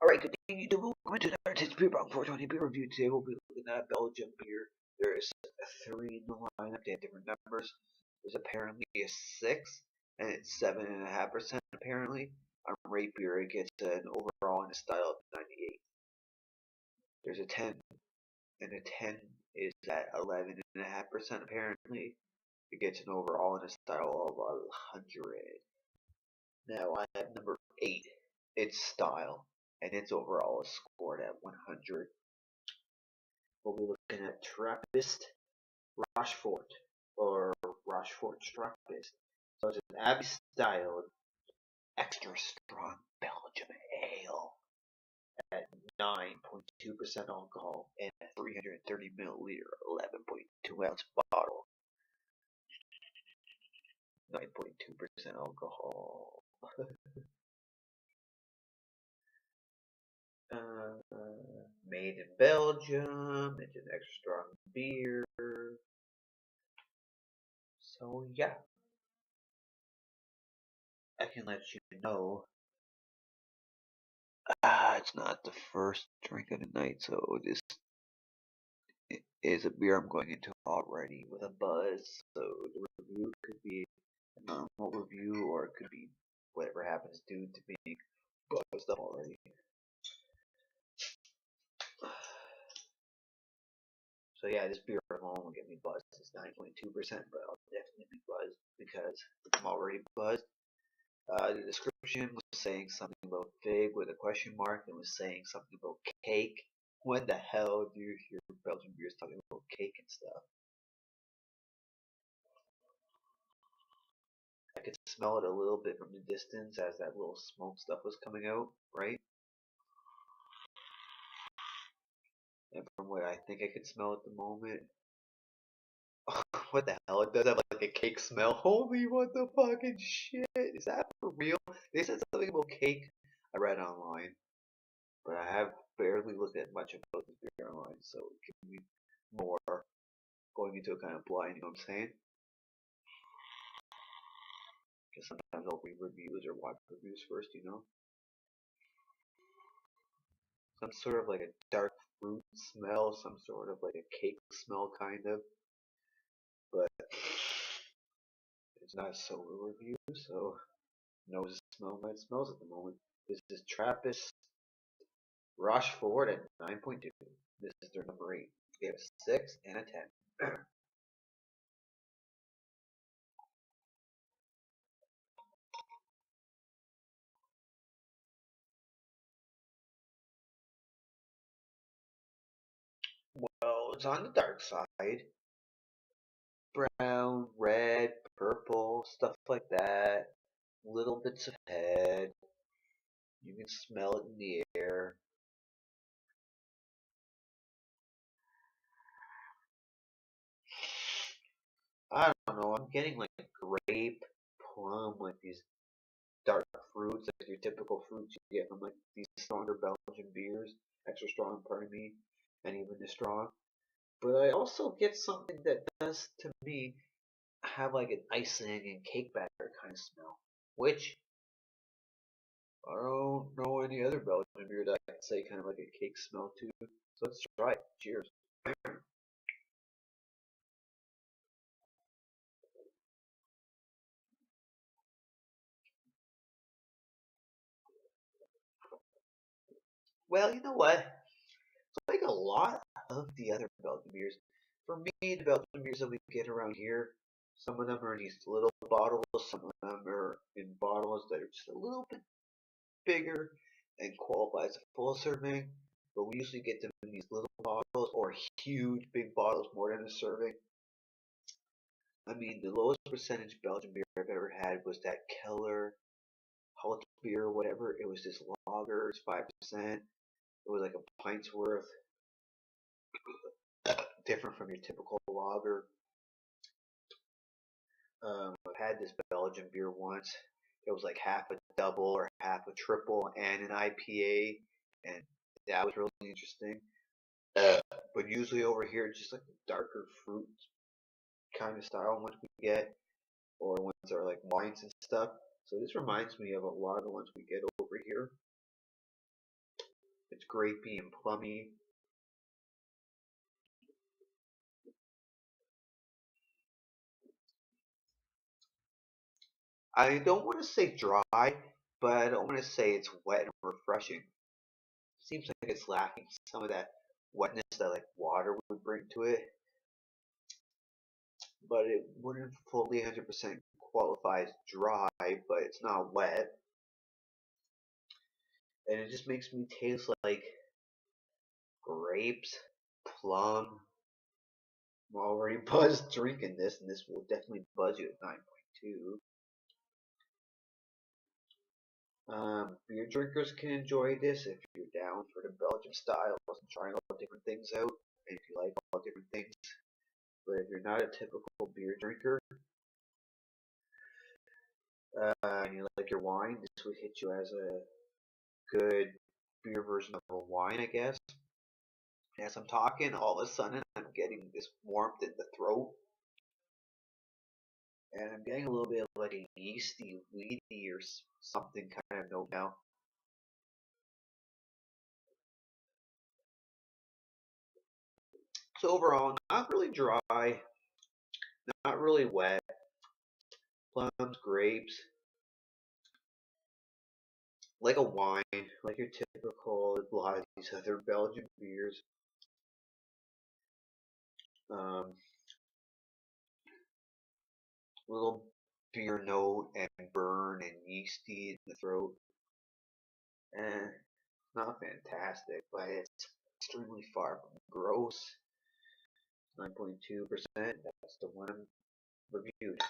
Alright, continue to move into the Artist Beer Bong 420 beer review. Today we'll be looking at Belgian beer. There's 3 in the lineup, they have different numbers. There's apparently a 6, and it's 7.5% apparently. On rate beer, it gets an overall in a style of 98. There's a 10, and a 10 is at 11.5% apparently. It gets an overall in a style of 100. Now I have number 8, its style, and its overall is scored at 100. We'll be looking at Trappist Rochefort, or Rochefort Trappistes. So it's an Abbey style, extra strong Belgian ale at 9.2% alcohol and a 330 milliliter, 11.2 ounce bottle. 9.2% alcohol. Made in Belgium. It's an extra strong beer. So yeah, I can let you know. It's not the first drink of the night, so this is a beer I'm going into already with a buzz. So the review could be a normal review, or it could be whatever happens due to being buzzed up already. So yeah, this beer alone will get me buzzed. It's 9.2%, but I'll definitely be buzzed because I'm already buzzed. The description was saying something about fig with a question mark, and was saying something about cake. When the hell do you hear Belgian beers talking about cake and stuff? I could smell it a little bit from the distance as that little smoke stuff was coming out, right? And from what I think I could smell at the moment, what the hell? It does have like a cake smell. Holy what the fucking shit? Is that for real? They said something about cake I read online, but I have barely looked at much about this beer online, so it can be more going into it kind of blind, you know what I'm saying? Because sometimes I'll read reviews or watch reviews first, you know? Some sort of like a dark fruit smell, some sort of like a cake smell, kind of. But it's not a solo review, so nose smell my smells at the moment. This is Trappist Rochefort at 9.2. This is their number 8. They have a 6 and a 10. Well, it's on the dark side. Brown, red, purple, stuff like that. Little bits of head. You can smell it in the air. I don't know. I'm getting like grape, plum, like these dark fruits, like your typical fruits you get from like these stronger Belgian beers, extra strong, pardon me, and even the strong. But I also get something that does to me have like an icing and cake batter kind of smell, which I don't know any other Belgian beer that I can say kind of like a cake smell too. So let's try it. Cheers. Well, you know what? It's like a lot of the other Belgian beers. For me, the Belgian beers that we get around here, some of them are in these little bottles, some of them are in bottles that are just a little bit bigger and qualify as a full serving. But we usually get them in these little bottles or huge big bottles more than a serving. I mean, the lowest percentage Belgian beer I've ever had was that Keller Halt beer, whatever. It was this lager, it's 5%. It was like a pint's worth, different from your typical lager. I've had this Belgian beer once. It was like half a double or half a triple and an IPA, and that was really interesting. But usually over here, it's just like the darker fruit kind of style ones we get, or ones that are like wines and stuff. So this reminds me of a lot of the ones we get over here. grapey and plummy. I don't want to say dry, but I don't want to say it's wet and refreshing. Seems like it's lacking some of that wetness that like water would bring to it, but it wouldn't fully 100% qualify as dry, but it's not wet, and it just makes me taste like grapes, plum. I'm already buzzed drinking this, and this will definitely buzz you at 9.2. Beer drinkers can enjoy this if you're down for the Belgian style and trying all different things out, and if you like all different things. But if you're not a typical beer drinker, and you like your wine, this would hit you as a good beer version of a wine, I guess. As I'm talking, all of a sudden I'm getting this warmth in the throat, and I'm getting a little bit of like a yeasty, weedy, or something kind of note now. So overall, not really dry, not really wet. Plums, grapes, like a wine, like your typical a lot of these other Belgian beers. Um, Little beer note and burn and yeasty in the throat. Eh, not fantastic, but it's extremely far from gross. 9.2%. That's the one I'm reviewed.